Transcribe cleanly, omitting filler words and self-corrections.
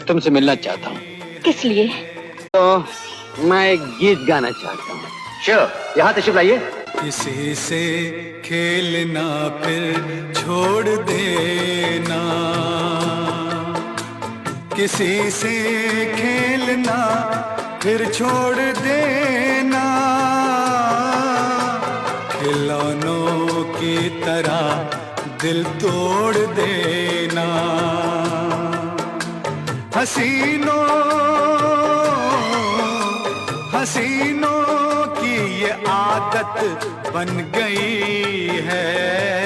तुमसे मिलना चाहता हूँ। किस लिए? तो मैं एक गीत गाना चाहता हूँ। श्योर, यहाँ तशरीफ लाइए। किसी से खेलना फिर छोड़ देना, किसी से खेलना फिर छोड़ देना, खिलौनों की तरह दिल तोड़ देना। हसीनों की ये आदत बन गई है।